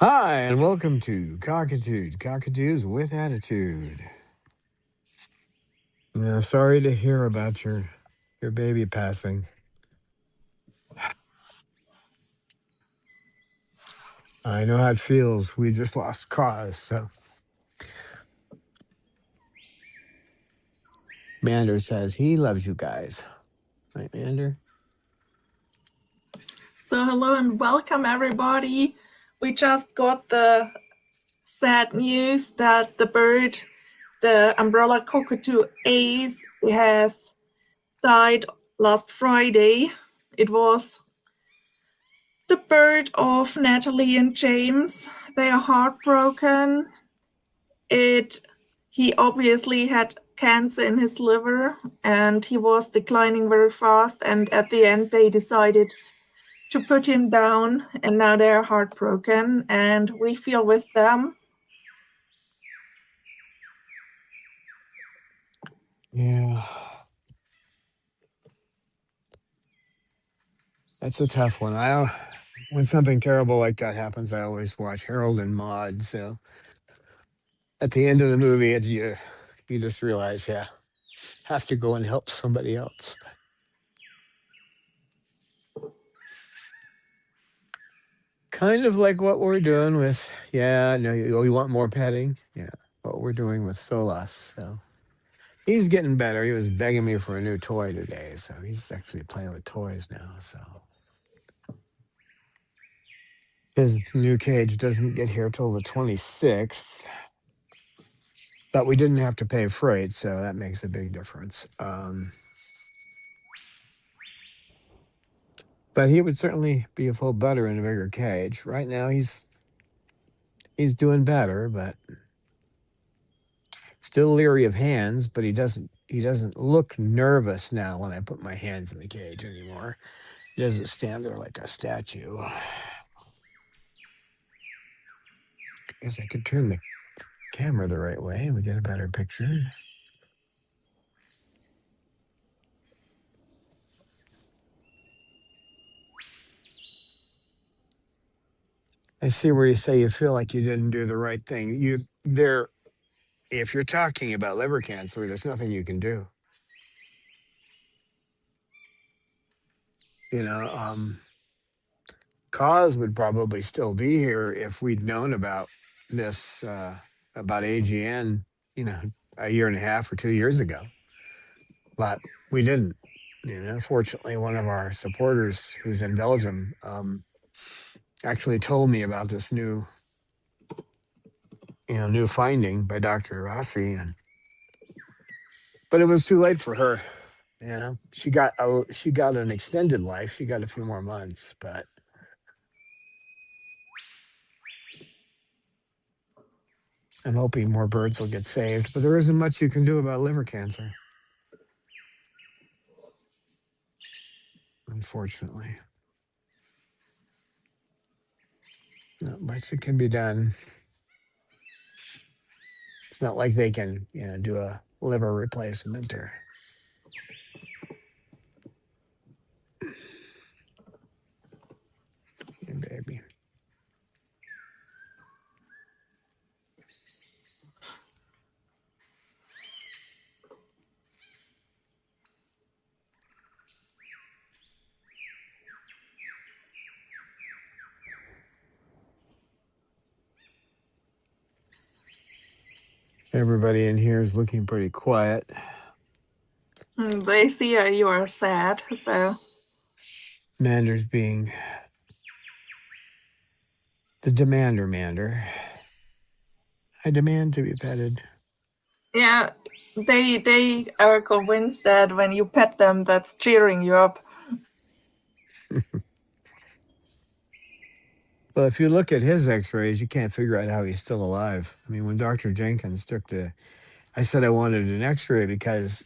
Hi, and welcome to Cockatoos with Attitude. Sorry to hear about your baby passing. I know how it feels. We just lost cause, so. Mander says he loves you guys. Right, Mander? So hello and welcome everybody. We just got the sad news that the bird, the umbrella cockatoo Ace, has died last Friday. It was the bird of Natalie and James. They are heartbroken. He obviously had cancer in his liver and he was declining very fast, and at the end they decided to put him down, and now they're heartbroken, and we feel with them. Yeah. That's a tough one. When something terrible like that happens, I always watch Harold and Maude. So at the end of the movie, you just realize, have to go and help somebody else. Kind of like what we're doing with, we want more petting. Yeah, what we're doing with Solas. So he's getting better. He was begging me for a new toy today, so he's actually playing with toys now. So his new cage doesn't get here till the 26th, but we didn't have to pay freight, so that makes a big difference. But he would certainly be a full better in a bigger cage. Right now, he's doing better, but still leery of hands. But he doesn't look nervous now when I put my hands in the cage anymore. He doesn't stand there like a statue. I guess I could turn the camera the right way and we get a better picture. I see where you say you feel like you didn't do the right thing. If you're talking about liver cancer, there's nothing you can do. Cause would probably still be here if we'd known about this, about AGN, a year and a half or 2 years ago. But we didn't. Fortunately, one of our supporters who's in Belgium actually told me about this new finding by Dr. Rossi, but it was too late for her. She got an extended life. She got a few more months, but I'm hoping more birds will get saved. But there isn't much you can do about liver cancer, unfortunately. Not much that can be done. It's not like they can, do a liver replacement or. Yeah, baby. Everybody in here is looking pretty quiet. They see you are sad, so. Mander's being the demander. I demand to be petted. Yeah, They are convinced that when you pet them, that's cheering you up. Well, if you look at his X-rays, you can't figure out how he's still alive. I mean, when Dr. Jenkins I said I wanted an X-ray because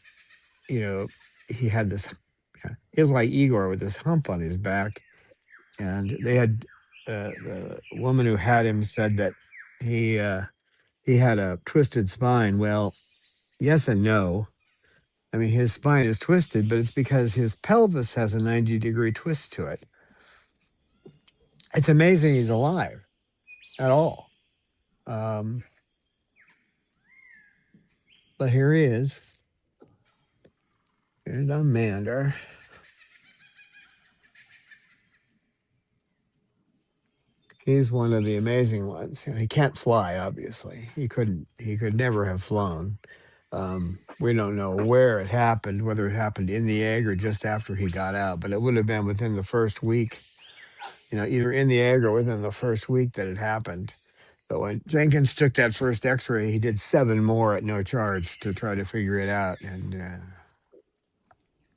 you know he had this. He was like Igor with this hump on his back, and they had the woman who had him said that he uh, he had a twisted spine. Well, yes and no. I mean, his spine is twisted, but it's because his pelvis has a 90-degree twist to it. It's amazing he's alive at all. Um, but here he is. Here's Amanda. He's one of the amazing ones. He can't fly, obviously. He couldn't. He could never have flown. We don't know where it happened, whether it happened in the egg or just after he got out, but it would have been within the first week. Either in the egg or within the first week that it happened. But when Jenkins took that first X-ray, he did 7 more at no charge to try to figure it out, and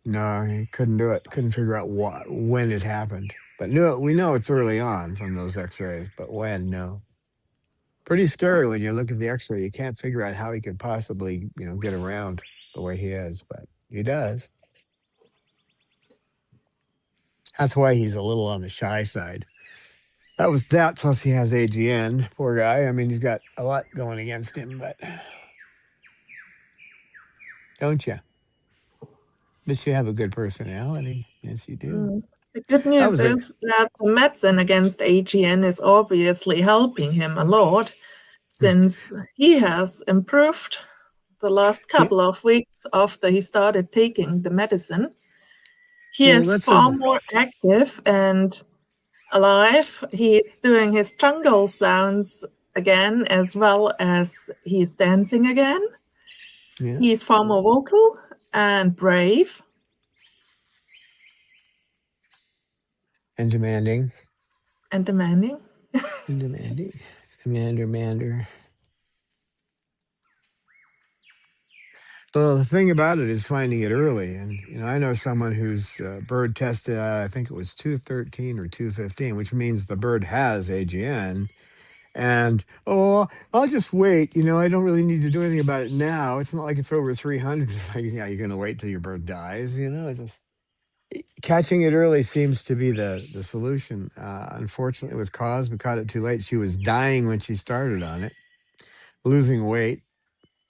no, he couldn't do it. Couldn't figure out when it happened. But we know it's early on from those X-rays, but when, no. Pretty scary when you look at the X-ray. You can't figure out how he could possibly, get around the way he is, but he does. That's why he's a little on the shy side. That was that. Plus, he has AGN. Poor guy. I mean, he's got a lot going against him, but don't you? But you have a good personality. Yes, you do. The good That news was a is that the medicine against AGN is obviously helping him a lot, since he has improved the last yeah, couple of weeks after he started taking the medicine. He well. is That's far more active and alive. He's doing his jungle sounds again, as well as he's dancing again. yeah, He's far more vocal and brave. and demanding, And demanding. and demanding, mander. Well, the thing about it is finding it early, and I know someone whose bird tested. I think it was 213 or 215, which means the bird has AGN. And I'll just wait. I don't really need to do anything about it now. It's not like it's over 300. It's like, yeah, you're gonna wait till your bird dies. It's just catching it early seems to be the solution. Unfortunately, with Cause, we caught it too late. She was dying when she started on it, losing weight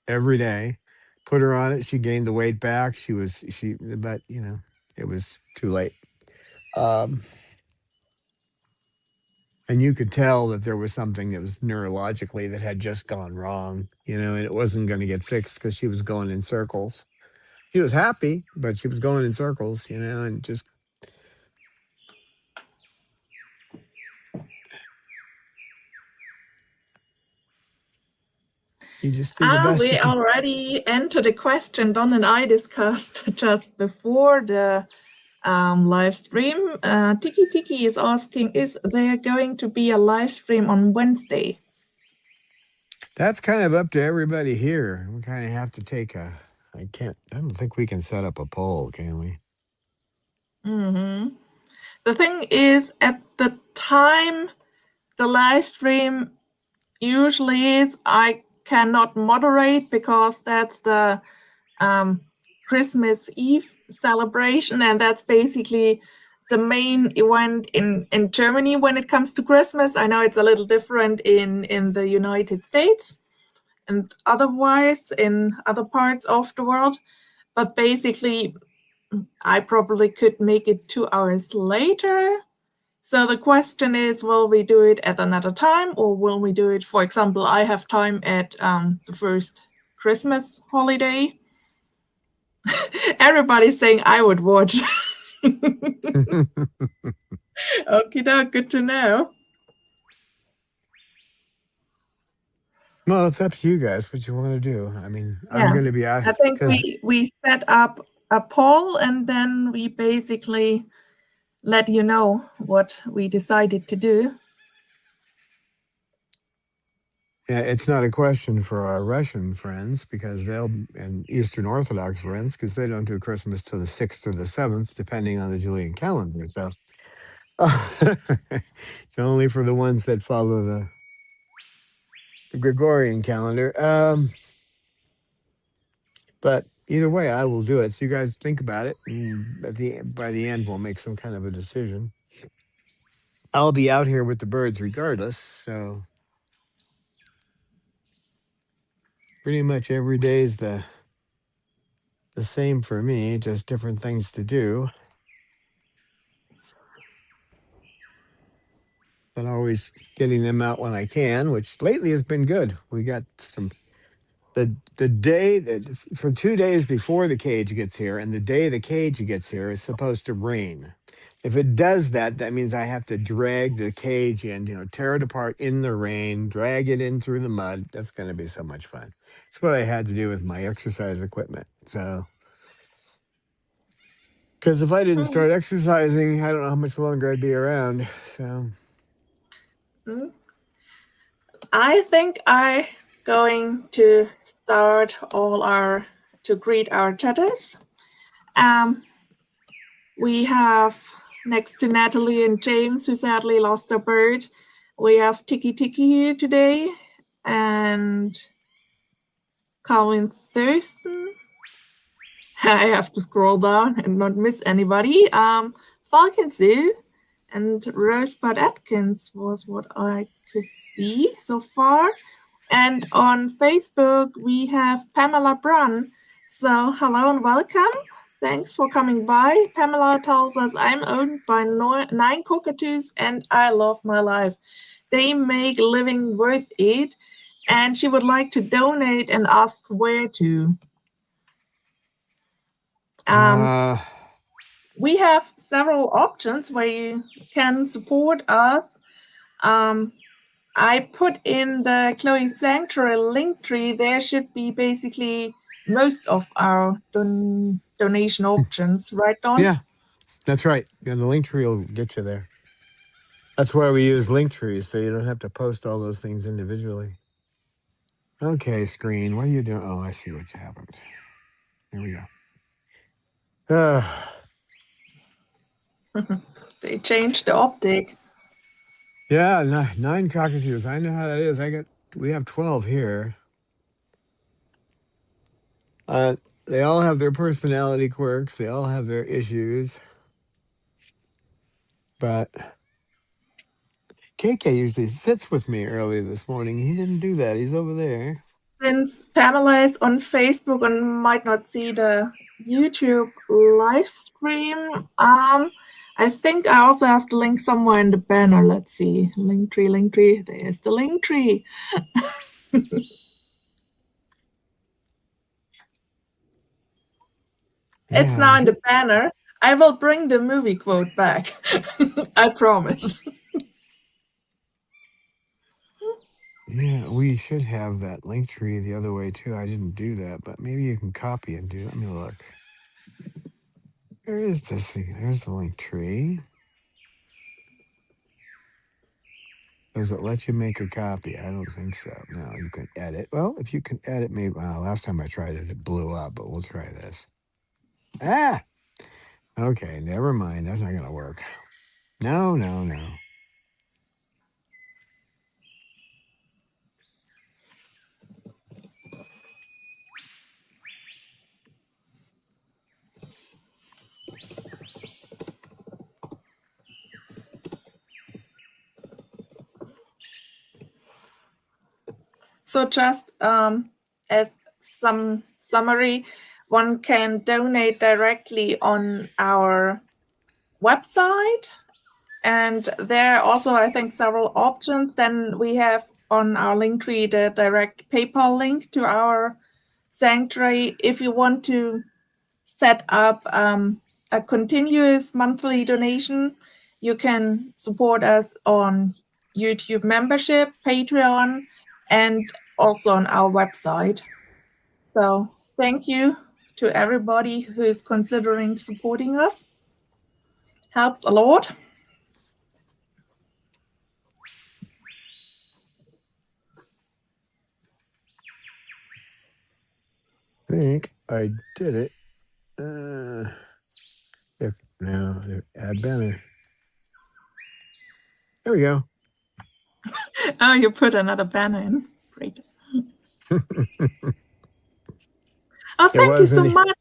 every day. Put her on it, she gained the weight back. But it was too late. Um, and you could tell that there was something that was neurologically that had just gone wrong, and it wasn't going to get fixed because she was going in circles. She was happy, but she was going in circles, and just you just do the best you We can. already entered a question Don and I discussed just before the live stream. Tiki Tiki is asking, is there going to be a live stream on Wednesday? That's kind of up to everybody here. We kind of have to take a. I don't think we can set up a poll, can we? Mm-hmm. The thing is, at the time the live stream usually is, I cannot moderate because that's the Christmas Eve celebration, and that's basically the main event in Germany when it comes to Christmas. I know it's a little different in the United States and otherwise in other parts of the world, but basically I probably could make it 2 hours later. So the question is, will we do it at another time, or will we do it, for example, I have time at the first Christmas holiday. Everybody's saying I would watch. Okay, now good to know. Well, it's up to you guys what you want to do. I mean, I'm Yeah, going to be out I think because we set up a poll and then we basically let you know what we decided to do. Yeah, it's not a question for our Russian friends because they'll, and Eastern Orthodox friends, because they don't do Christmas till the 6th or the 7th, depending on the Julian calendar. So it's only for the ones that follow the Gregorian calendar. But either way, I will do it. So you guys think about it, and by the end, we'll make some kind of a decision. I'll be out here with the birds regardless, so pretty much every day is the same for me, just different things to do. But always getting them out when I can, which lately has been good. We got some the day that for 2 days before the cage gets here and the day the cage gets here is supposed to rain. If it does that, that means I have to drag the cage in, tear it apart in the rain, drag it in through the mud. That's going to be so much fun. It's what I had to do with my exercise equipment. So, because if I didn't start exercising, I don't know how much longer I'd be around. So, I think I going to start to greet our chatters. We have next to Natalie and James, who sadly lost a bird. We have Tiki Tiki here today, and Colin Thurston. I have to scroll down and not miss anybody. Falcon Zoo and Rosebud Atkins was what I could see so far. And on Facebook, we have Pamela Brunn. So hello and welcome. Thanks for coming by. Pamela tells us, I'm owned by 9 cockatoos and I love my life. They make living worth it. And she would like to donate and ask where to. We have several options where you can support us. I put in the Chloe Sanctuary link tree. There should be basically most of our donation options, right, Don? yeah, that's right. Yeah, the link tree will get you there. That's why we use link trees, so you don't have to post all those things individually. Okay, screen, what are you doing? Oh, I see what's happened. Here we go. They changed the optic. Yeah, 9 cockatoos. I know how that is. We have 12 here. They all have their personality quirks. They all have their issues. But KK usually sits with me early this morning. He didn't do that. He's over there. Since Pamela is on Facebook and might not see the YouTube live stream, I think I also have the link somewhere in the banner. Let's see. Link tree. There's the link tree. It's now in the banner. I will bring the movie quote back. I promise. Yeah, we should have that link tree the other way too. I didn't do that, but maybe you can copy and do. Let me look. Where is this thing? There's the link tree. Does it let you make a copy? I don't think so. No, you can edit. Well, if you can edit, maybe. Last time I tried it, it blew up, but we'll try this. Okay, never mind. That's not going to work. No. So just as some summary, one can donate directly on our website. And there are also, I think, several options. Then we have on our link tree the direct PayPal link to our sanctuary. If you want to set up a continuous monthly donation, you can support us on YouTube membership, Patreon, and also on our website. So thank you to everybody who is considering supporting us. Helps a lot. think I did it. Uh, if no, add banner. There we go. Oh, you put another banner in. Great. Oh, It thank you so wasn't. much.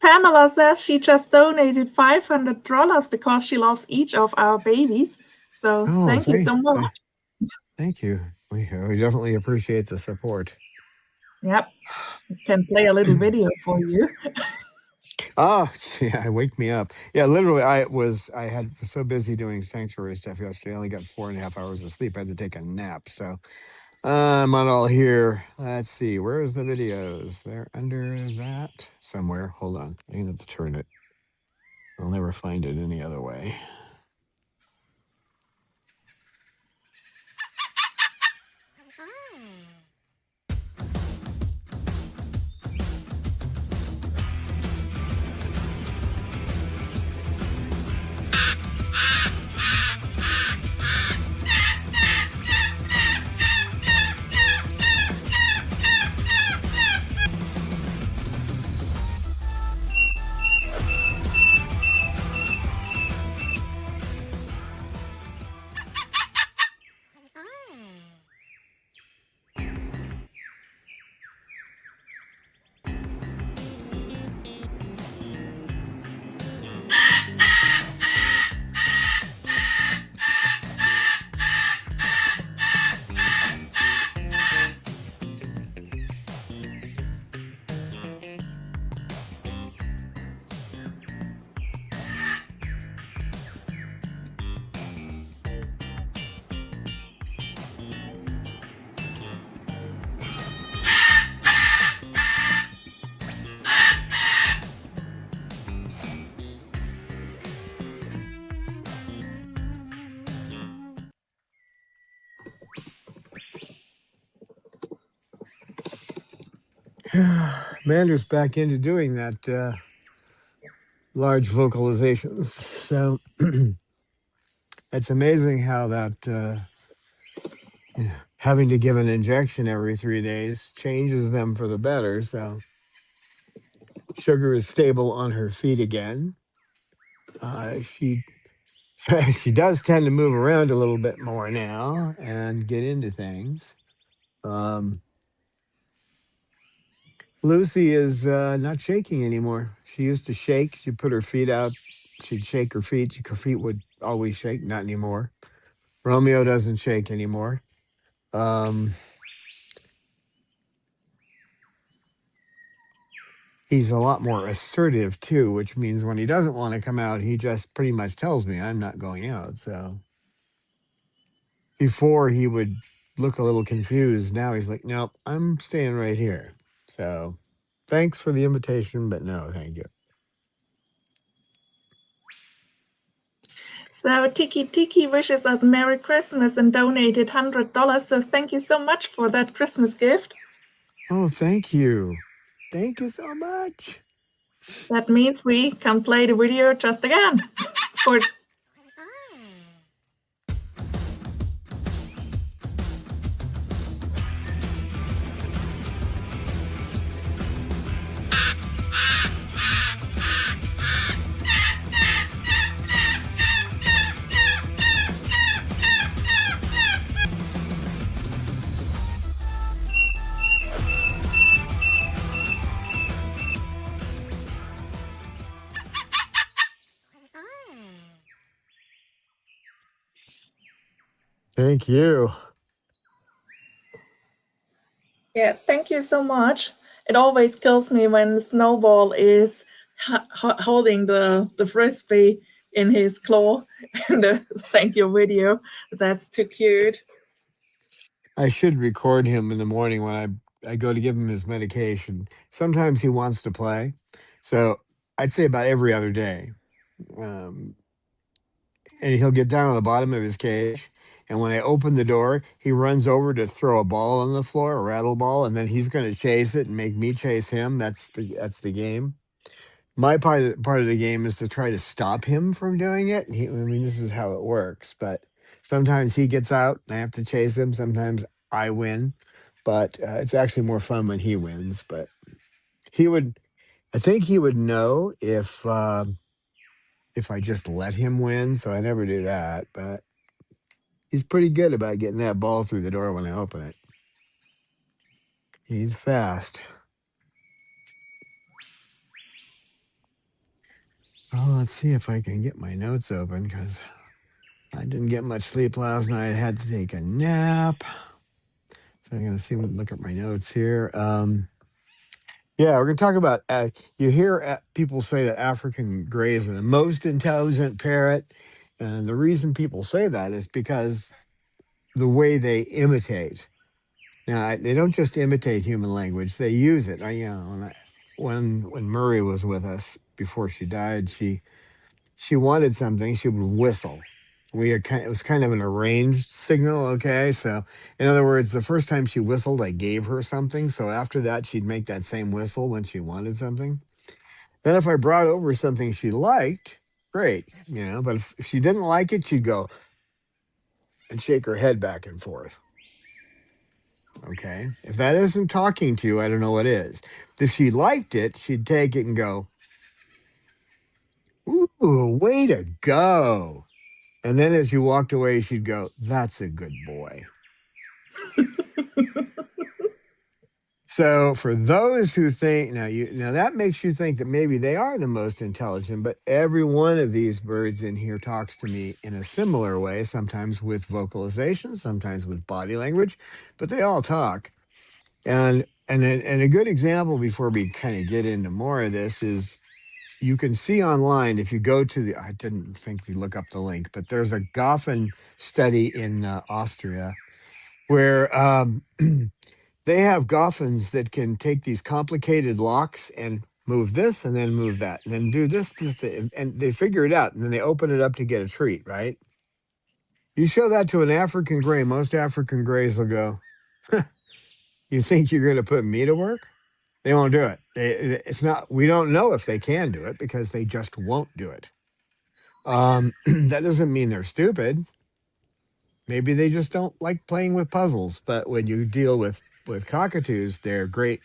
Pamela says she just donated $500 because she loves each of our babies. So Oh, thank you so much. thank you. We definitely appreciate the support. Yep, can play a little video for you. Oh, yeah, wake me up. Yeah, literally, was so busy doing sanctuary stuff yesterday. I only got 4.5 hours of sleep. I had to take a nap. So I'm not all here. Let's see. Where is the videos? They're under that somewhere. Hold on. I need to turn it. I'll never find it any other way. Mander's back into doing that large vocalizations. So it's amazing how that having to give an injection every 3 days changes them for the better. So Sugar is stable on her feet again. She she does tend to move around a little bit more now and get into things. Um, Lucy is not shaking anymore. She used to shake. She'd put her feet out. She'd shake her feet. Her feet would always shake. Not anymore. Romeo doesn't shake anymore. Um, he's a lot more assertive too, which means when he doesn't want to come out, he just pretty much tells me I'm not going out. So before he would look a little confused. Now he's like, nope, I'm staying right here. So thanks for the invitation, but no, thank you. So Tiki Tiki wishes us Merry Christmas and donated $100. So thank you so much for that Christmas gift. Oh, thank you. Thank you so much. That means we can play the video just again. For Thank you. yeah, thank you so much. It always kills me when Snowball is holding the frisbee in his claw in the thank you video. That's too cute. I should record him in the morning when I go to give him his medication. Sometimes he wants to play. So I'd say about every other day. Um, and he'll get down on the bottom of his cage. And when I open the door, he runs over to throw a ball on the floor, a rattle ball, and then he's going to chase it and make me chase him. That's the game. My part of the game is to try to stop him from doing it. I mean, this is how it works. But sometimes he gets out, and I have to chase him. Sometimes I win, but it's actually more fun when he wins. But he would. I think he would know if I just let him win. So I never do that. But he's pretty good about getting that ball through the door when I open it. He's fast. Oh, let's see if I can get my notes open because I didn't get much sleep last night. I had to take a nap. So I'm going to look at my notes here. Yeah, we're going to talk about. You hear people say that African grays are the most intelligent parrot, and the reason people say that is because the way they imitate. Now, they don't just imitate human language; they use it. When Murray was with us before she died, she wanted something, she would whistle. It was kind of an arranged signal. Okay, so in other words, the first time she whistled, I gave her something. So after that, she'd make that same whistle when she wanted something. Then if I brought over something she liked, great, But if she didn't like it, she'd go and shake her head back and forth. Okay, if that isn't talking to you, I don't know what is. If she liked it, she'd take it and go, "Ooh, way to go." And then as you walked away, she'd go, "That's a good boy." So for those who think now that makes you think that maybe they are the most intelligent, but every one of these birds in here talks to me in a similar way, sometimes with vocalization, sometimes with body language, but they all talk. And a good example before we kind of get into more of this is you can see online if you go to the I didn't think to look up the link, but there's a Goffin study in Austria where they have Goffins that can take these complicated locks and move this and then move that and then do this, and they figure it out and then they open it up to get a treat, right? You show that to an African gray, most African grays will go, "You think you're going to put me to work?" They won't do it. It's not. We don't know if they can do it because they just won't do it. That doesn't mean they're stupid. Maybe they just don't like playing with puzzles. But when you deal with cockatoos, they're great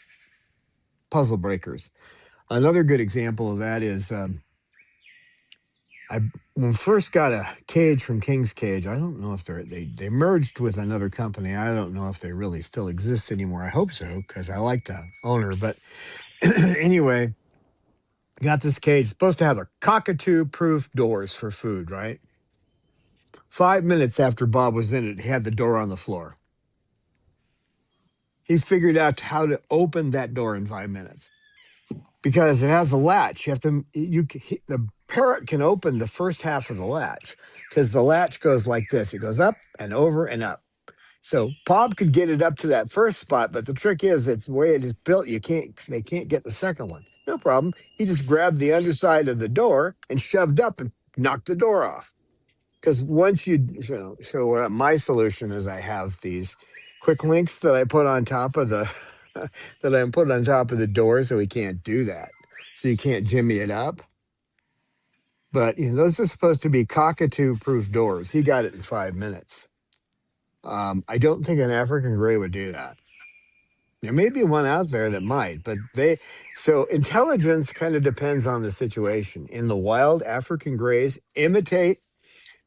puzzle breakers. Another good example of that is I when we first got a cage from King's Cage. I don't know if they merged with another company. I don't know if they really still exist anymore. I hope so because I like the owner. But anyway, got this cage supposed to have a cockatoo proof doors for food. Right. 5 minutes after Bob was in it, he had the door on the floor. He figured out how to open that door in 5 minutes because it has a latch. The parrot can open the first half of the latch because the latch goes like this. It goes up and over and up. So Bob could get it up to that first spot, but the trick is it's the way it is built. They can't get the second one. No problem. He just grabbed the underside of the door and shoved up and knocked the door off. Because my solution is I have these quick links that I put on top of the that I put on top of the door, so he can't do that. So you can't jimmy it up. But those are supposed to be cockatoo proof doors. He got it in 5 minutes. I don't think an African gray would do that. There may be one out there that might, but so intelligence kind of depends on the situation. In the wild, African grays imitate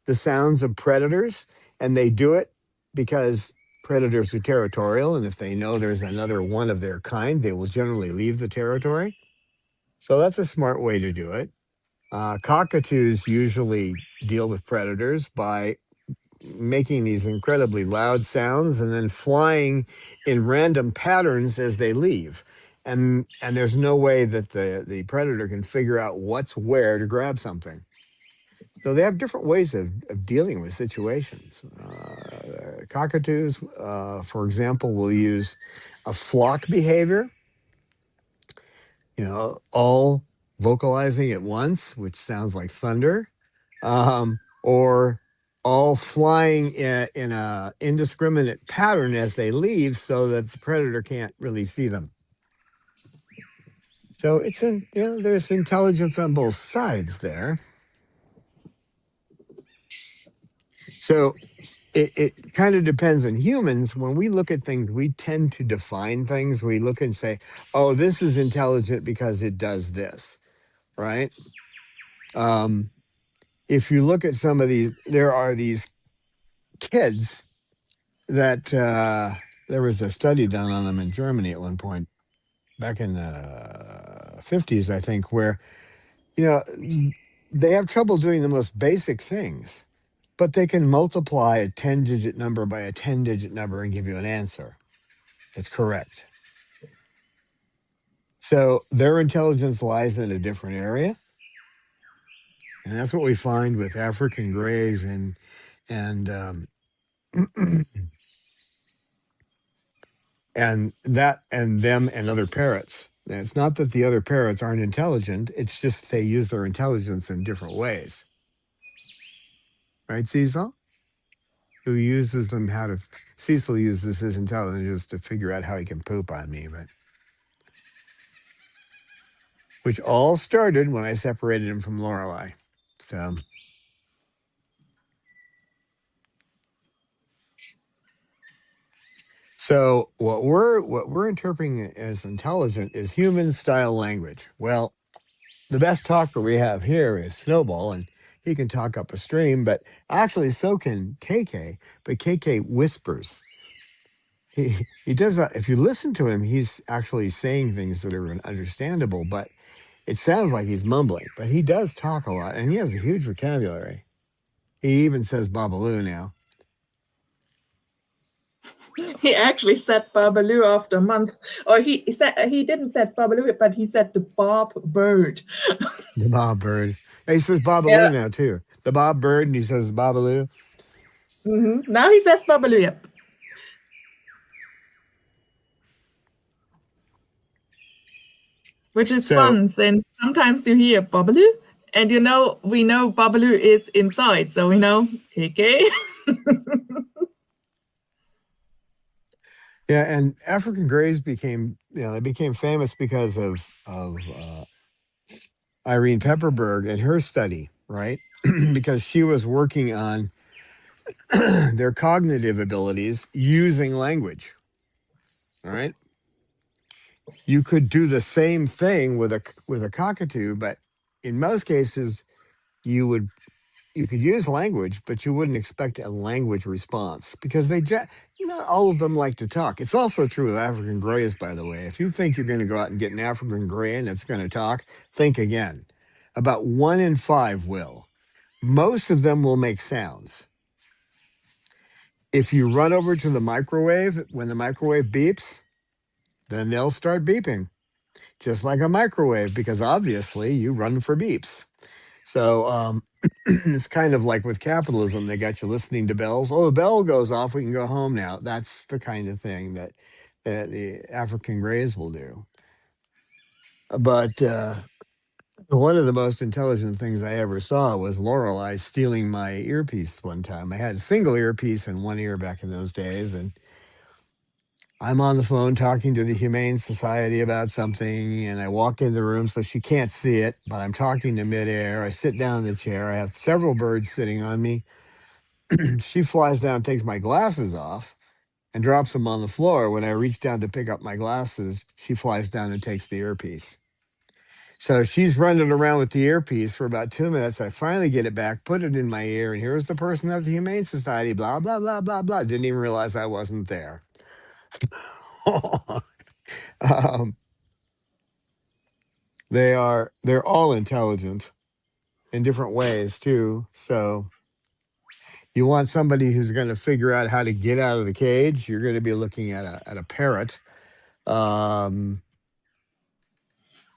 the sounds of predators, and they do it because predators are territorial, and if they know there's another one of their kind, they will generally leave the territory. So that's a smart way to do it. Cockatoos usually deal with predators by making these incredibly loud sounds and then flying in random patterns as they leave. And there's no way that the predator can figure out what's where to grab something. So they have different ways of dealing with situations. Cockatoos, for example, will use a flock behavior, all vocalizing at once, which sounds like thunder, or all flying in a indiscriminate pattern as they leave so that the predator can't really see them. So there's intelligence on both sides there. So it kind of depends on humans. When we look at things, we tend to define things. We look and say, oh, this is intelligent because it does this, right? Um, if you look at some of these, there are these kids that there was a study done on them in Germany at one point back in the 50s, I think, where, you know, they have trouble doing the most basic things, but they can multiply a 10-digit number by a 10-digit number and give you an answer. It's correct. So their intelligence lies in a different area. And that's what we find with African grays and and that and them and other parrots. And it's not that the other parrots aren't intelligent, it's just they use their intelligence in different ways. Right, Cecil? Who uses them how to Cecil uses his intelligence to figure out how he can poop on me, but which all started when I separated him from Lorelei. So what we're interpreting as intelligent is human style language. Well, the best talker we have here is Snowball, and he can talk up a stream, but actually so can KK. But KK whispers. He does that. If you listen to him, he's actually saying things that are understandable, but it sounds like he's mumbling. But he does talk a lot, and he has a huge vocabulary. He even says Babaloo now. He actually said Babaloo after a month, or he said he didn't said Babaloo, but he said the Bob bird. The Bob Bird. He says Yeah. Babaloo now too. The Bob Bird, and he says Babaloo. Now he says Babaloo. Yep. Which is So fun since sometimes you hear Babaloo, and we know Babaloo is inside, so we know KK. yeah, and African Greys became they became famous because of Irene Pepperberg and her study, right? Because she was working on their cognitive abilities using language. All right, you could do the same thing with a cockatoo, but in most cases, you would you could use language, but you wouldn't expect a language response because not all of them like to talk. It's also true with African Greys, by the way. If you think you're going to go out and get an African Grey and it's going to talk, think again. About 1 in 5 will. Most of them will make sounds. If you run over to the microwave, when the microwave beeps, then they'll start beeping, just like a microwave, because obviously you run for beeps. So it's kind of like with capitalism, they got you listening to bells. Oh, the bell goes off, we can go home now. That's the kind of thing that the African Greys will do. But one of the most intelligent things I ever saw was Lorelei stealing my earpiece one time. I had a single earpiece in one ear back in those days, and I'm on the phone talking to the Humane Society about something, and I walk in the room so she can't see it, but I'm talking to midair. I sit down in the chair. I have several birds sitting on me. She flies down, takes my glasses off, and drops them on the floor. When I reach down to pick up my glasses, she flies down and takes the earpiece. So she's running around with the earpiece for about 2 minutes. I finally get it back, put it in my ear, and here's the person at the Humane Society, blah, blah, blah, blah, blah. Didn't even realize I wasn't there. um, they're all intelligent in different ways too. So you want somebody who's going to figure out how to get out of the cage, you're going to be looking at a parrot. Um,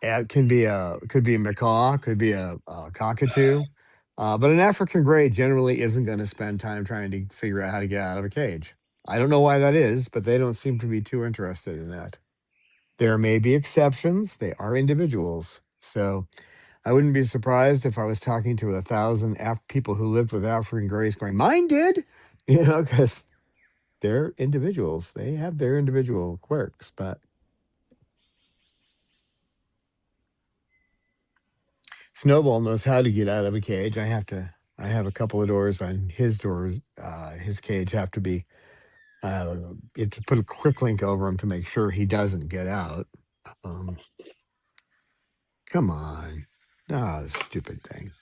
it could be a macaw, could be a cockatoo, but an African gray generally isn't going to spend time trying to figure out how to get out of a cage. I don't know why that is, but they don't seem to be too interested in that. There may be exceptions; they are individuals. So I wouldn't be surprised if I was talking to 1,000 people who lived with African grays, going, "Mine did," because they're individuals. They have their individual quirks, but Snowball knows how to get out of a cage. I have to I have a couple of doors on his doors. His cage have to be you have to put a quick link over him to make sure he doesn't get out. Um, come on, ah, this stupid thing.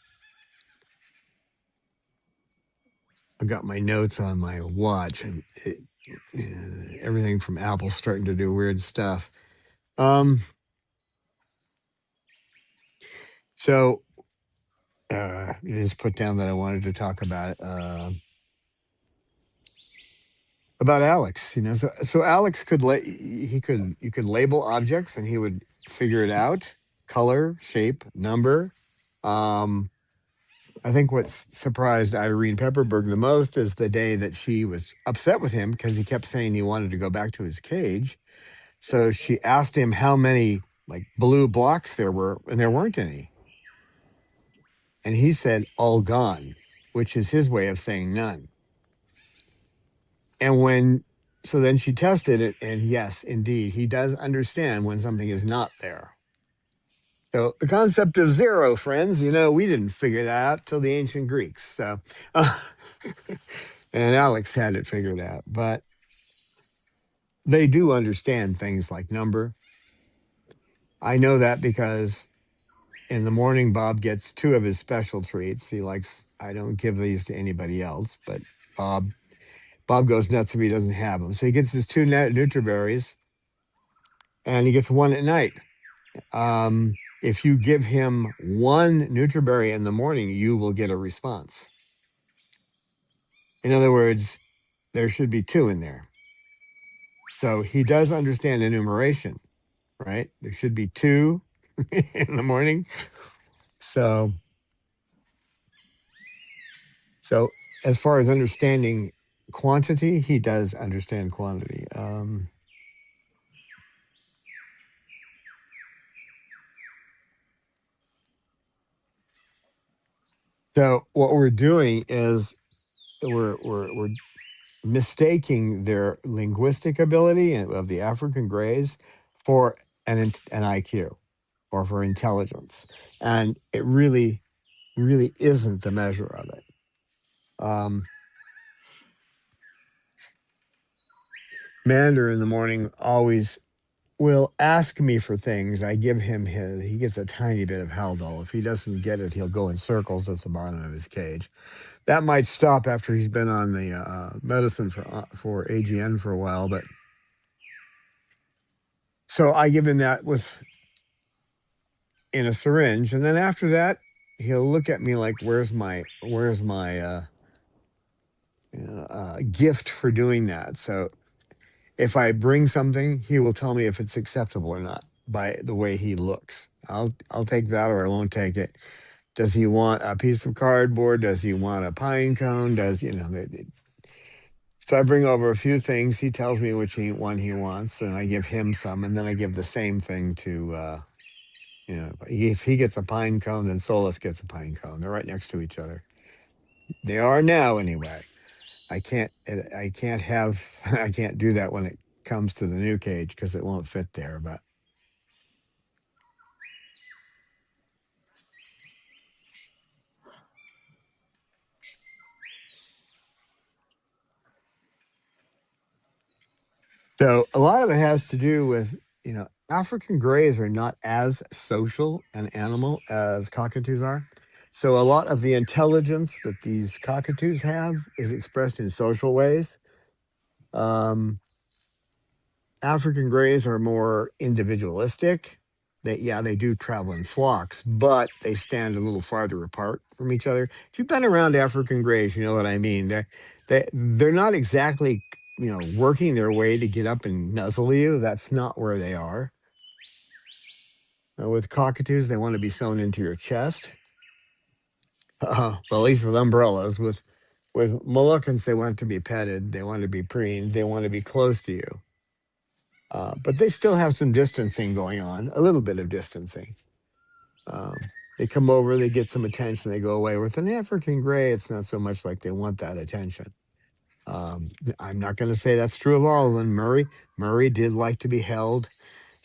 I've got my notes on my watch, and everything from Apple's starting to do weird stuff. Um, so just put down that I wanted to talk about Alex. So Alex could you could label objects, and he would figure it out: color, shape, number. Um, I think what's surprised Irene Pepperberg the most is the day that she was upset with him because he kept saying he wanted to go back to his cage. So she asked him how many like blue blocks there were, and there weren't any. And he said, all gone, which is his way of saying none. And so then she tested it, and yes, indeed, he does understand when something is not there. So the concept of zero, friends, we didn't figure that out till the ancient Greeks. So, and Alex had it figured out, but they do understand things like number. I know that because in the morning, Bob gets two of his special treats. I don't give these to anybody else, but Bob Bob goes nuts if he doesn't have them. So he gets his two Nutriberries, and he gets one at night. If you give him one Nutriberry in the morning, you will get a response. In other words, there should be two in there. So he does understand enumeration, right? There should be two in the morning. So as far as understanding quantity, he does understand quantity. So what we're doing is we're mistaking their linguistic ability of the African grays for an IQ or for intelligence, and it really isn't the measure of it. Mander in the morning always will ask me for things. I give him he gets a tiny bit of Haldol. If he doesn't get it, he'll go in circles at the bottom of his cage. That might stop after he's been on the medicine for AGN for a while, but so I give him that in a syringe, and then after that, he'll look at me like, "Where's my gift for doing that?" So if I bring something, he will tell me if it's acceptable or not by the way he looks. I'll take that or I won't take it. Does he want a piece of cardboard? Does he want a pine cone? So I bring over a few things. He tells me which one he wants, and I give him some, and then I give the same thing to if he gets a pine cone, then Solus gets a pine cone. They're right next to each other. They are now, anyway. I can't have I can't do that when it comes to the new cage because it won't fit there. But so a lot of it has to do with African grays are not as social an animal as cockatoos are. So a lot of the intelligence that these cockatoos have is expressed in social ways. Um, African grays are more individualistic. They do travel in flocks, but they stand a little farther apart from each other. If you've been around African grays, you know what I mean. They're not exactly working their way to get up and nuzzle you. That's not where they are. With cockatoos, they want to be sewn into your chest. Well, at least with umbrellas. With Moluccans, they want to be petted. They want to be preened. They want to be close to you. But they still have some distancing going on, a little bit of distancing. They come over, they get some attention, they go away. With an African gray, it's not so much like they want that attention. I'm not going to say that's true of all of them. Murray did like to be held.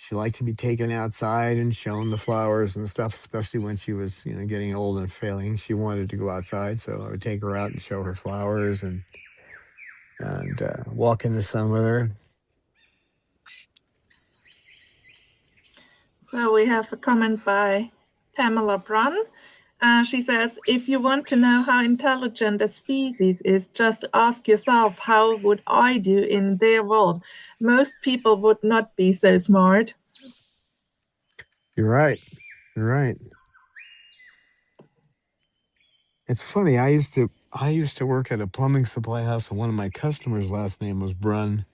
She liked to be taken outside and shown the flowers and stuff, especially when she was, getting old and failing. She wanted to go outside, so I would take her out and show her flowers and walk in the sun with her. So we have a comment by Pamela Brunn. She says, if you want to know how intelligent a species is, just ask yourself, how would I do in their world? Most people would not be so smart. You're right. You're right. It's funny. I used to work at a plumbing supply house, and one of my customers' last name was Brunn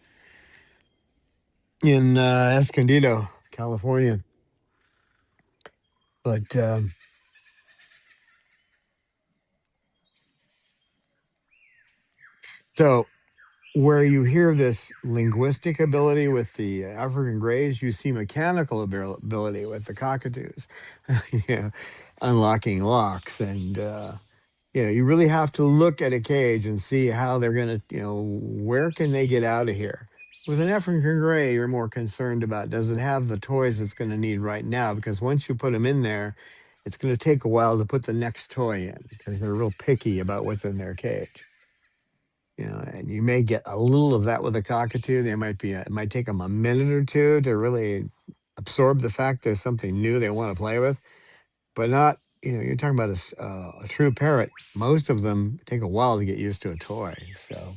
in Escondido, California. But so where you hear this linguistic ability with the African grays, you see mechanical ability with the cockatoos, yeah, unlocking locks and. You really have to look at a cage and see how they're going to, where can they get out of here? With an African gray, you're more concerned about does it have the toys it's going to need right now? Because once you put them in there, it's going to take a while to put the next toy in because they're real picky about what's in their cage. And you may get a little of that with a cockatoo. It might take them a minute or two to really absorb the fact there's something new they want to play with, but not, you're talking about a true parrot. Most of them take a while to get used to a toy. So,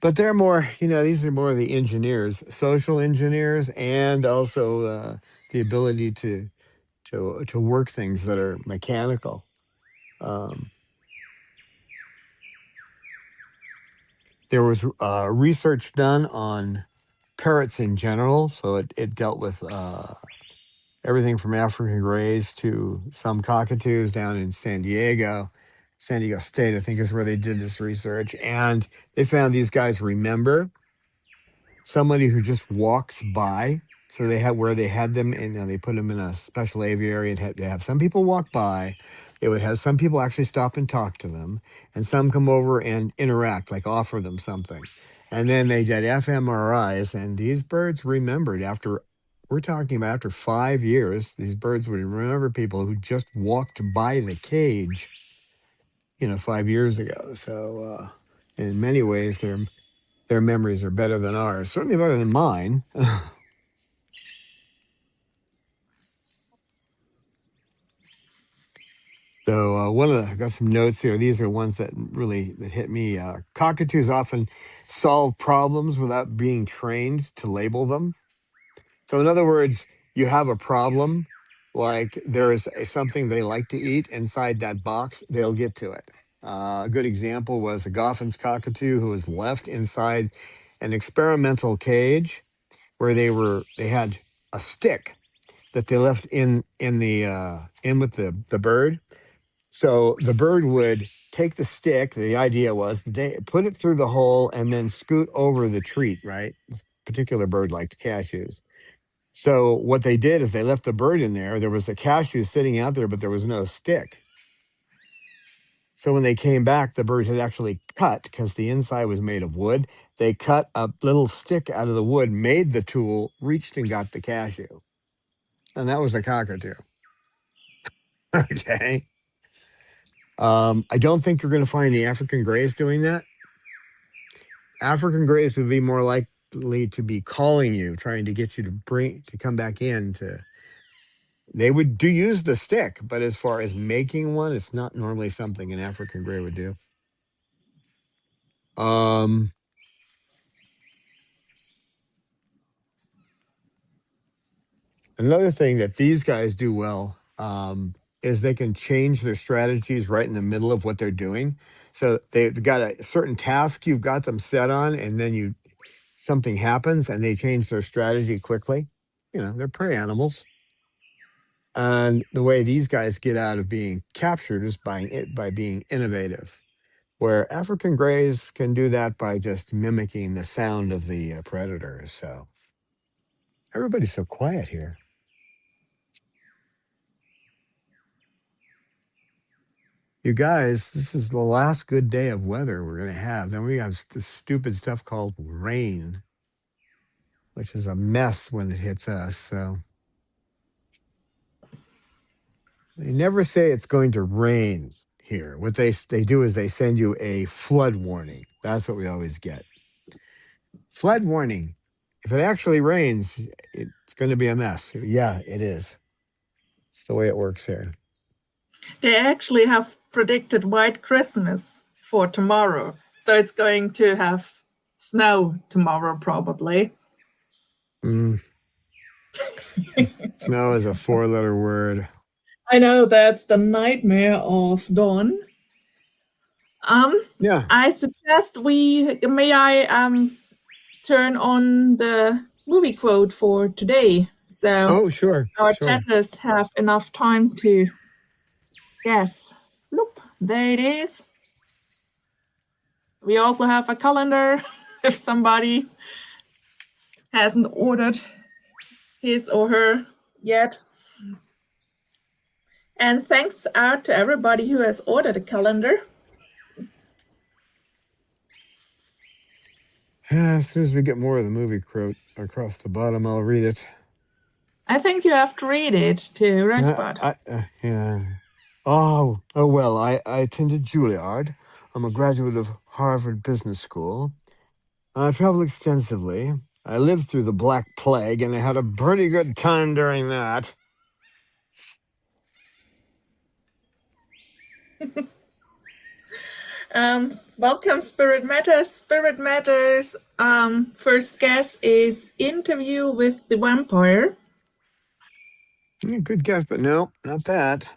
but they're more, these are more the engineers, social engineers, and also the ability to work things that are mechanical. Um, there was research done on parrots in general, so it dealt with everything from African grays to some cockatoos down in San Diego State, I think is where they did this research. And they found these guys remember somebody who just walks by. So they had where they had them and they put them in a special aviary and they have some people walk by. They would have some people actually stop and talk to them, and some come over and interact, like offer them something. And then they did fMRIs, and these birds remembered after, we're talking about after 5 years, these birds would remember people who just walked by the cage, 5 years ago. So in many ways, their memories are better than ours, certainly better than mine. So I got some notes here. These are ones that hit me. Cockatoos often solve problems without being trained to label them. So in other words, you have a problem, like there is something they like to eat inside that box, they'll get to it. A good example was a Goffin's cockatoo who was left inside an experimental cage where they had a stick that they left in the in with the bird. So the bird would take the stick. The idea was they put it through the hole and then scoot over the treat. Right, this particular bird liked cashews. So what they did is they left the bird in there. There was a cashew sitting out there, but there was no stick. So when they came back, the bird had actually cut because the inside was made of wood. They cut a little stick out of the wood, made the tool, reached and got the cashew, and that was a cockatoo. Okay. I don't think you're going to find the African grays doing that. African grays would be more likely to be calling you, trying to get you to come back in to. They would do use the stick, but as far as making one, it's not normally something an African gray would do. Um, Another thing that these guys do well is they can change their strategies right in the middle of what they're doing. So they've got a certain task you've got them set on, and then something happens, and they change their strategy quickly. They're prey animals, and the way these guys get out of being captured is by being innovative. Where African grays can do that by just mimicking the sound of the predators. So everybody's so quiet here. You guys, this is the last good day of weather we're going to have. Then we have this stupid stuff called rain. which is a mess when it hits us. So they never say it's going to rain here. What they do is they send you a flood warning. That's what we always get. Flood warning. If it actually rains, it's going to be a mess. Yeah, it is. It's the way it works here. They actually have predicted White Christmas for tomorrow. So it's going to have snow tomorrow, probably. Mm. Snow is a four-letter word. I know that's the nightmare of dawn. Um, Yeah. I suggest I turn on the movie quote for today, so Oh, sure, our sure. chatters have enough time to guess. Look, there it is. We also have a calendar if somebody hasn't ordered his or her yet. And thanks out to everybody who has ordered a calendar. As soon as we get more of the movie quote across the bottom, I'll read it. I think you have to read it to Rosebud. Yeah. Oh well. I attended Juilliard. I'm a graduate of Harvard Business School. I traveled extensively. I lived through the Black Plague, and I had a pretty good time during that. Welcome, Spirit Matters. Spirit Matters. First guess is interview with the vampire. Yeah, good guess, but no, not that.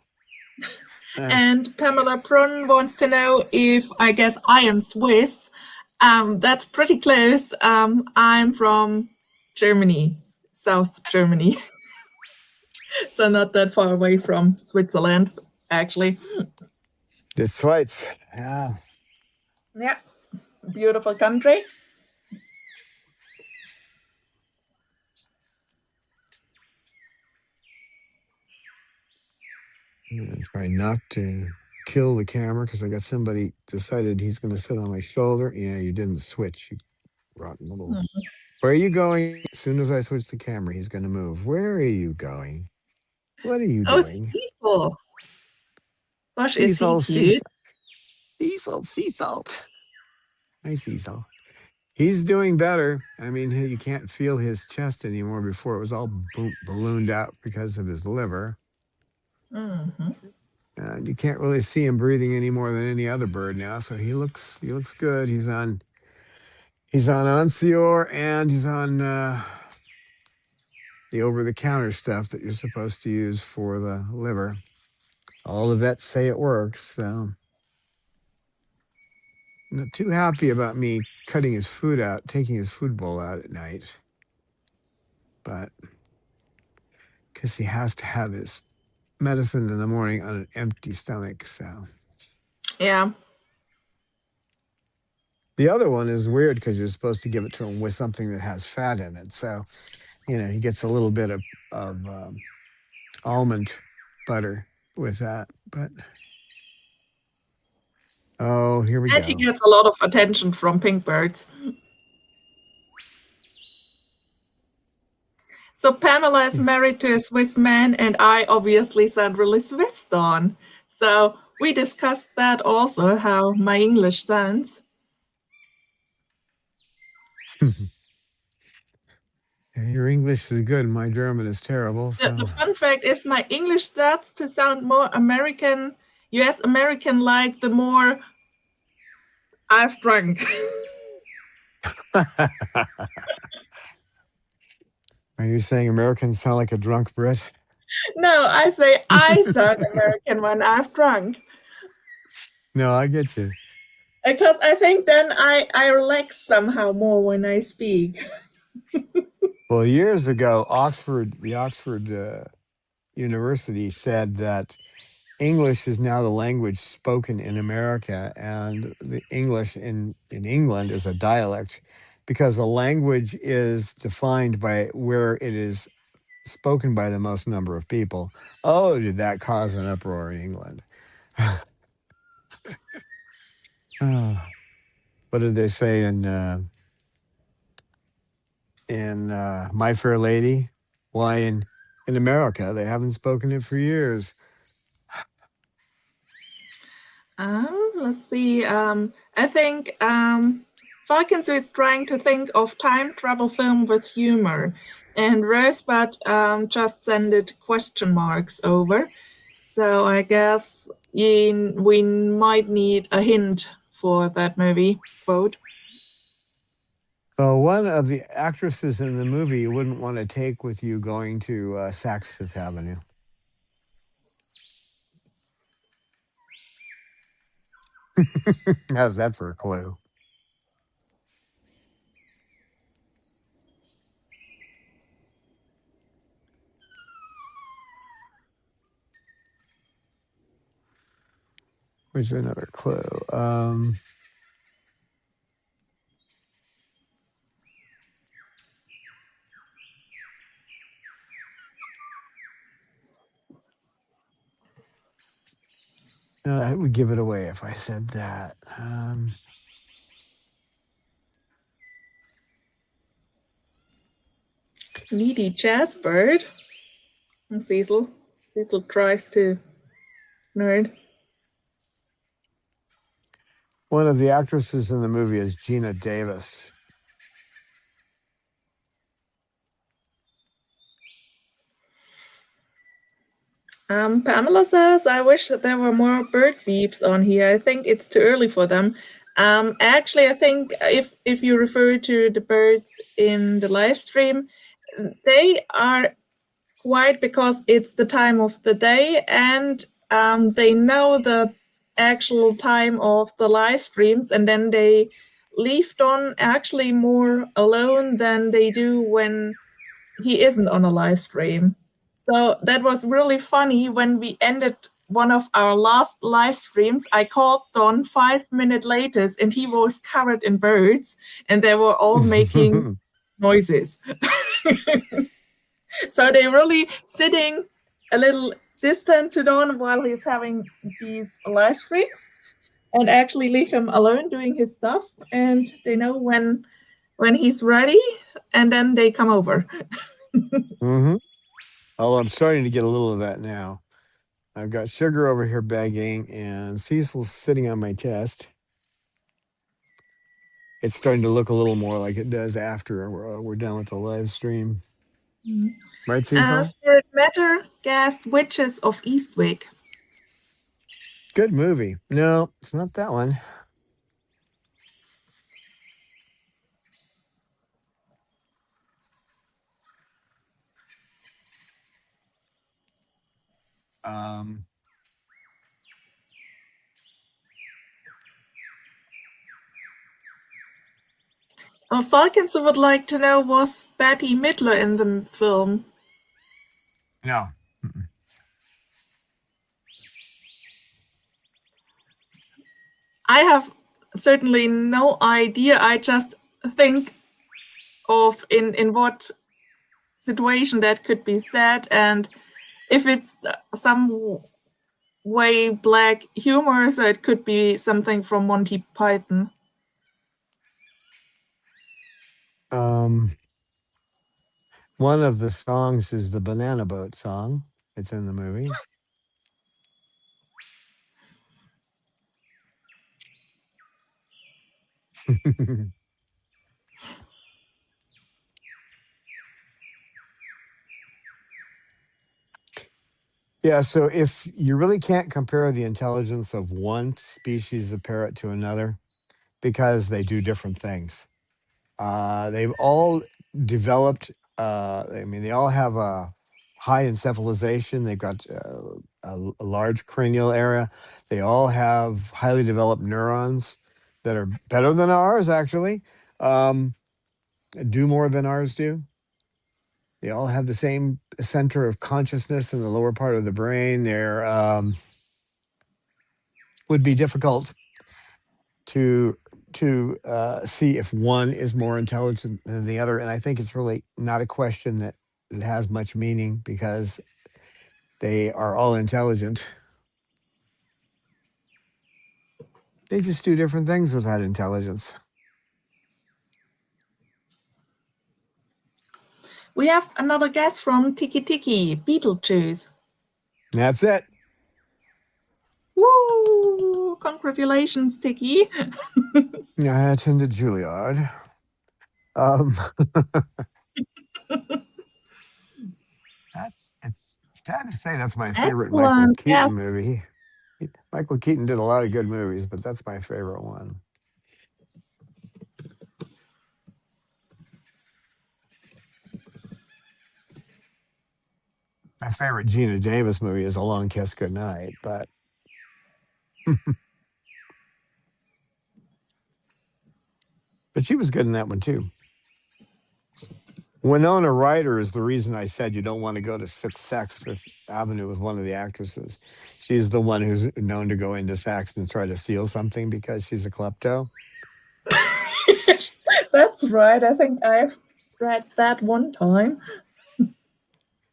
And Pamela Brunn wants to know if I guess I am Swiss. That's pretty close. I'm from Germany, South Germany. So not that far away from Switzerland, actually. The Schweiz. Yeah. Yeah, beautiful country. I'm gonna try not to kill the camera because I got somebody decided he's going to sit on my shoulder. Yeah, you didn't switch. You rotten little. Where are you going? As soon as I switch the camera, he's going to move. Where are you going? What are you Oh, doing? Cecil. Gosh, Sea is he salt, sea cute? salt, sea salt, sea salt. Hi, Cecil. He's doing better. I mean, you can't feel his chest anymore. Before it was all ballooned out because of his liver. Mm-hmm. And you can't really see him breathing any more than any other bird now. So he looks good. He's on Onsior, and he's on the over-the-counter stuff that you're supposed to use for the liver. All the vets say it works. So I'm not too happy about me cutting his food out, taking his food bowl out at night, but because he has to have his medicine in the morning on an empty stomach. So Yeah. the other one is weird because you're supposed to give it to him with something that has fat in it. So he gets a little bit of almond butter with that. But oh, here we And he go. gets a lot of attention from pink birds. So Pamela is married to a Swiss man, and I obviously centrally Swiss Dawn. So we discussed that also, how my English sounds. Your English is good. My German is terrible. The So fun fact is my English starts to sound more American, US American like the more I've drunk. are you saying Americans sound like a drunk Brit? No, I say I sound American when I've drunk. No, I get you. Because I think then I relax somehow more when I speak. Well, years ago, the Oxford University said that English is now the language spoken in America, and the English in England is a dialect because a language is defined by where it is spoken by the most number of people. Oh, did that cause an uproar in England? Ah, what did they say in in My Fair Lady. Why in America they haven't spoken it for years. Let's see. I think Falcons is trying to think of time travel film with humor, and Rosebud just sent it question marks over. So I guess we might need a hint for that movie. Vote. Well, one of the actresses in the movie you wouldn't want to take with you going to Saks Fifth Avenue. How's that for a clue? Where's another clue? No, I would give it away if I said that. Needy Jazzbird. And Cecil. Cecil tries to nerd. One of the actresses in the movie is Gina Davis. Pamela says, I wish that there were more bird beeps on here. I think it's too early for them. Actually, I think if you refer to the birds in the live stream, they are quiet because it's the time of the day and they know the actual time of the live streams, and then they leave Don actually more alone than they do when he isn't on a live stream. So that was really funny when we ended one of our last live streams. I called Don 5 minutes later and he was covered in birds and they were all making noises. So they really sitting a little distant to Don while he's having these live streams and actually leave him alone doing his stuff. And they know when he's ready and then they come over. Mm-hmm. Oh, I'm starting to get a little of that now. I've got Sugar over here begging, and Cecil's sitting on my chest. It's starting to look a little more like it does after we're done with the live stream. Right, Cecil? Spirit Matter Gas Witches of Eastwick. Good movie. No, it's not that one. Um, Falcons would like to know, was Betty Midler in the film? no. Mm-mm. I have certainly no idea. I just think of in what situation that could be said, and if it's some way black humor, so it could be something from Monty Python. One of the songs is the Banana Boat song. It's in the movie. Yeah, so if you really can't compare the intelligence of one species of parrot to another because they do different things. They've all developed, I mean, they all have a high encephalization. They've got a large cranial area. They all have highly developed neurons that are better than ours, actually, do more than ours do. They all have the same center of consciousness in the lower part of the brain. They're would be difficult to see if one is more intelligent than the other, and I think it's really not a question that has much meaning because they are all intelligent. They just do different things with that intelligence. We have another guess from Tiki Tiki, Beetlejuice. That's it. Woo! Congratulations, Tiki. I attended Juilliard. Um, it's sad to say that's my favorite Michael Excellent. Yes. Keaton movie. Michael Keaton did a lot of good movies, but that's my favorite one. My favorite Gina Davis movie is A Long Kiss Goodnight, but she was good in that one too. Winona Ryder is the reason I said you don't want to go to Sex Fifth Avenue with one of the actresses. She's the one who's known to go into Saks and try to steal something because she's a klepto. That's right. I think I've read that one time.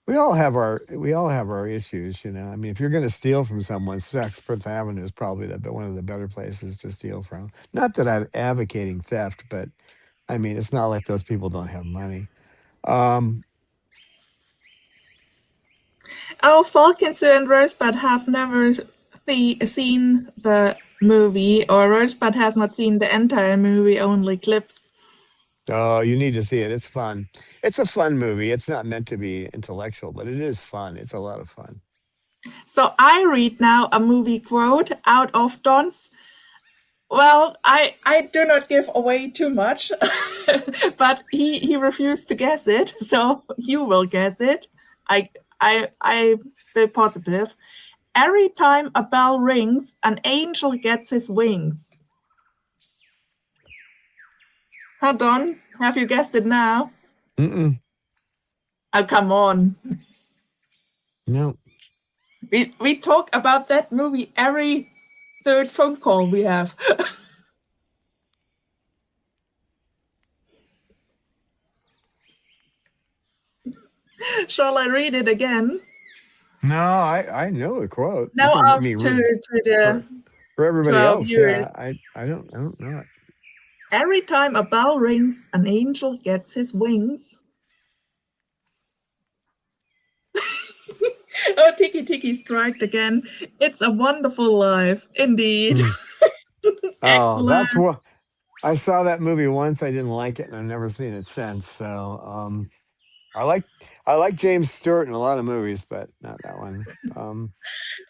We all have our issues, you know. I mean, if you're going to steal from someone, Saks Fifth Avenue is probably one of the better places to steal from. Not that I'm advocating theft, but I mean, it's not like those people don't have money. Oh, Falconsu and Rosebud have never seen the movie, or Rosebud has not seen the entire movie, only clips. Oh, you need to see it. It's fun. It's a fun movie. It's not meant to be intellectual, but it is fun. It's a lot of fun. So I read now a movie quote out of Don's. Well, I do not give away too much, but he refused to guess it, so you will guess it. I be positive. Every time a bell rings, an angel gets his wings. Hold on, have you guessed it now? Mm-mm. Oh, come on. No. We talk about that movie every third phone call we have. Shall I read it again? No, I know the quote. Now I off mean, to the for everybody our else, viewers. yeah. I don't know it. Every time a bell rings, an angel gets his wings. Oh, Tiki Tiki striked again. It's a wonderful life, indeed. Oh, Excellent. that's what I saw that movie once. I didn't like it, and I've never seen it since. So, I like James Stewart in a lot of movies, but not that one.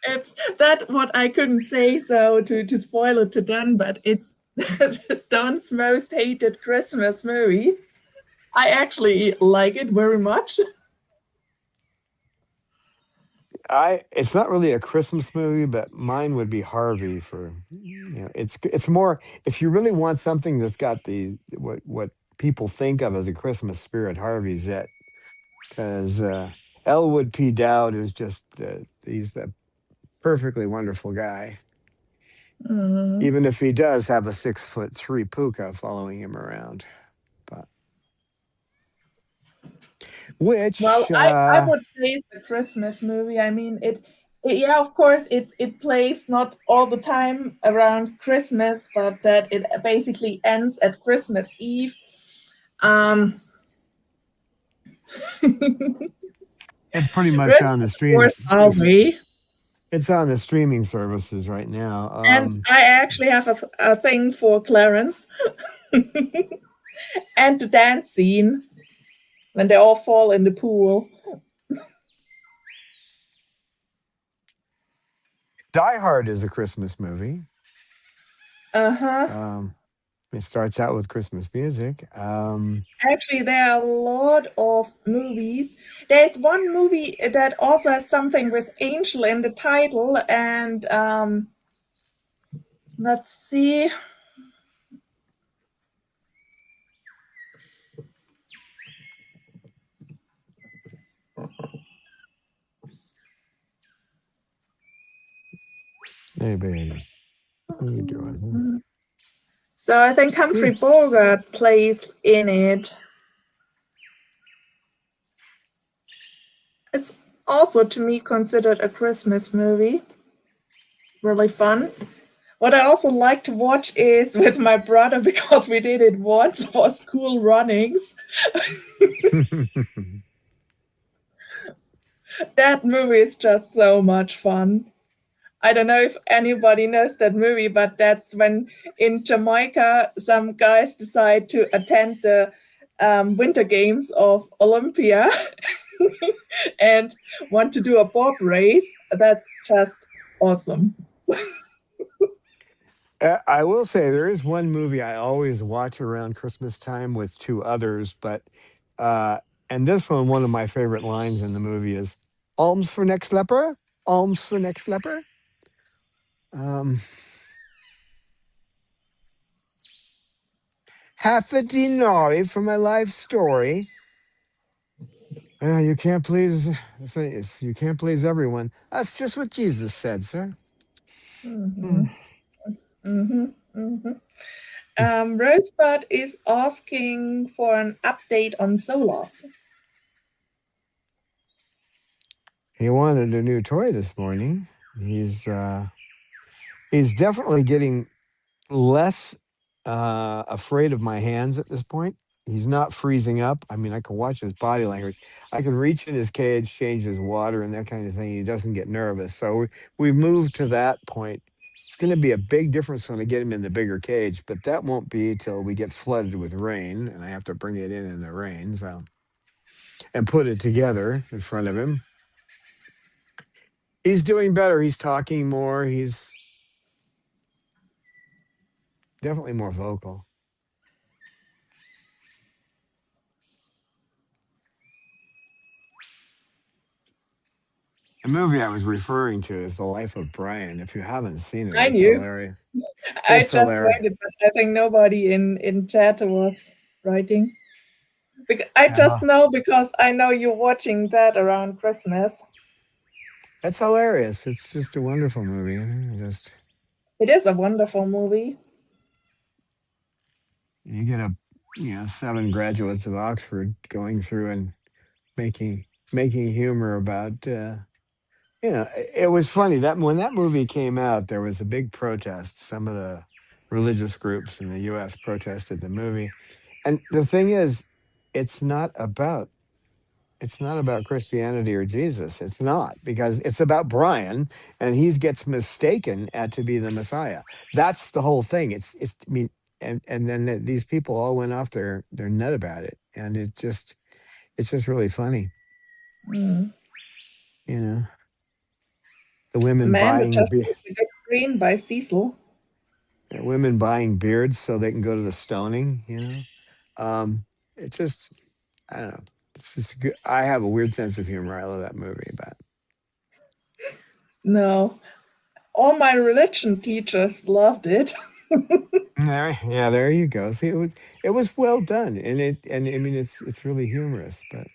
It's that what I couldn't say so to spoil it to Don, but it's Don's most hated Christmas movie. I actually like it very much. It's not really a Christmas movie, but mine would be Harvey. For it's more if you really want something that's got the what people think of as a Christmas spirit. Harvey's it, because Elwood P. Dowd is just he's the perfectly wonderful guy. Even if he does have a 6'3" puka following him around, but Well, which I would say it's a Christmas movie. I mean, yeah, of course, it plays not all the time around Christmas, but that it basically ends at Christmas Eve. it's pretty much Rest on the of course, streaming. are we? It's on the streaming services right now. And I actually have a thing for Clarence and the dance scene when they all fall in the pool. Die Hard is a Christmas movie. Uh-huh. It starts out with Christmas music. Actually, there are a lot of movies. There's one movie that also has something with angel in the title, and let's see. Hey, baby, what are you doing? So I think Humphrey Bogart plays in it. It's also, to me, considered a Christmas movie. Really fun. What I also like to watch is with my brother, because we did it once, was Cool Runnings. That movie is just so much fun. I don't know if anybody knows that movie, but that's when in Jamaica some guys decide to attend the Winter Games of Olympia and want to do a bob race. That's just awesome. I will say there is one movie I always watch around Christmas time with two others, but uh, and this one of my favorite lines in the movie is "Alms for next leper, alms for next leper." Um, Half a denarii for my life story. You can't please, you can't please everyone. That's just what Jesus said, sir. Hmm. Mm-hmm. Mm-hmm. Mm-hmm. Rosebud is asking for an update on Solas. He wanted a new toy this morning. He's definitely getting less afraid of my hands at this point. He's not freezing up. I mean, I can watch his body language. I can reach in his cage, change his water, and that kind of thing. He doesn't get nervous. So we've moved to that point. It's going to be a big difference when I get him in the bigger cage, but that won't be till we get flooded with rain, and I have to bring it in the rain. So and put it together in front of him. He's doing better. He's talking more. He's definitely more vocal. The movie I was referring to is The Life of Brian. If you haven't seen it, I it's knew. hilarious. I It's just hilarious. waited, but I think nobody in chat was writing. I just Yeah. know because I know you're watching that around Christmas. It's hilarious. It's just a wonderful movie. Just It is a wonderful movie. you get seven graduates of Oxford going through and making humor about it was funny that when that movie came out, there was a big protest. Some of the religious groups in the US protested the movie. And the thing is, it's not about it's not about Christianity or Jesus. It's not, because it's about Brian, and he gets mistaken at to be the Messiah. That's the whole thing. It's I mean, and then these people all went off their nut about it, and it's just really funny, Mm. you know. The women Amanda buying just gets a good screen by Cecil. women buying beards so they can go to the stoning, you know. It just I don't know. It's just good. I have a weird sense of humor. I love that movie, but No, all my religion teachers loved it. there you go. See, it was well done, and I mean it's really humorous, but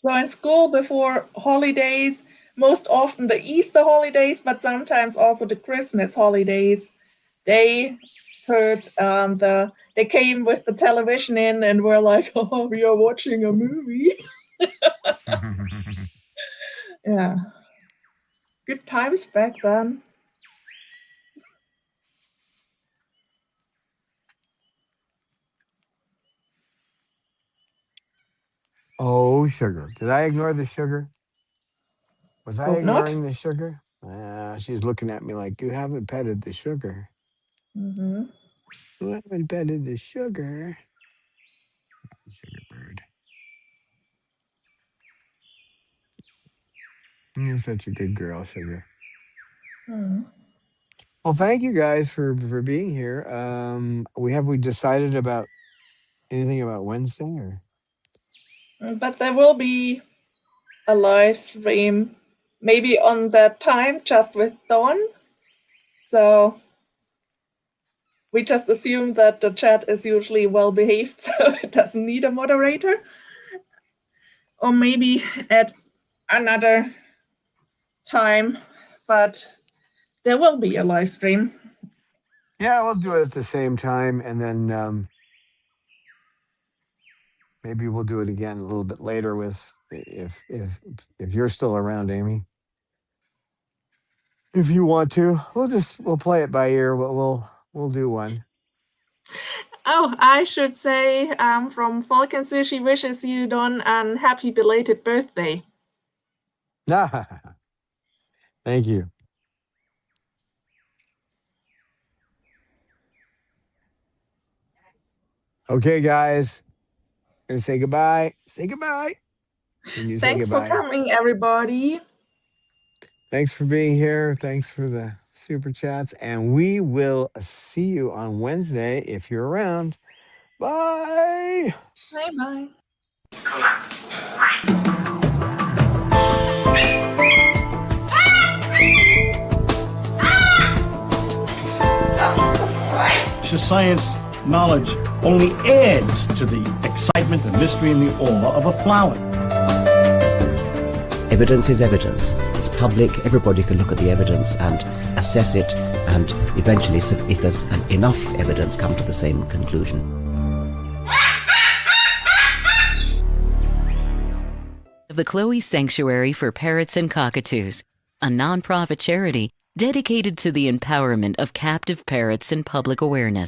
So in school before holidays, most often the Easter holidays, but sometimes also the Christmas holidays, they put they came with the television in and were like, "Oh, we are watching a movie." Yeah, good times back then. oh, sugar. Did I ignore the sugar? Was I Hope not. ignoring the sugar? She's looking at me like you haven't petted the sugar. Hmm. You haven't petted the sugar. Sugar bird. You're such a good girl, sugar. Hmm. Well, thank you guys for being here. We decided about anything about Wednesday or? But there will be a live stream, maybe on that time, just with Dawn. So we just assume that the chat is usually well behaved, so it doesn't need a moderator. Or maybe at another time, but there will be a live stream. Yeah, we'll do it at the same time, and then maybe we'll do it again a little bit later with if you're still around, Amy. If you want to, we'll play it by ear. We'll do one. Oh, I should say from Falkensu, she wishes you, Don, a happy belated birthday. Thank you. Okay, guys. Gonna say goodbye. Say goodbye. When you say Thanks for goodbye. coming, everybody. Thanks for being here. Thanks for the super chats. And we will see you on Wednesday if you're around. Bye. Bye-bye. Science knowledge only adds to the excitement, the mystery, and the awe of a flower. Evidence is evidence. It's public. Everybody can look at the evidence and assess it, and eventually, if there's enough evidence, come to the same conclusion. The Chloe Sanctuary for Parrots and Cockatoos, a non-profit charity dedicated to the empowerment of captive parrots and public awareness.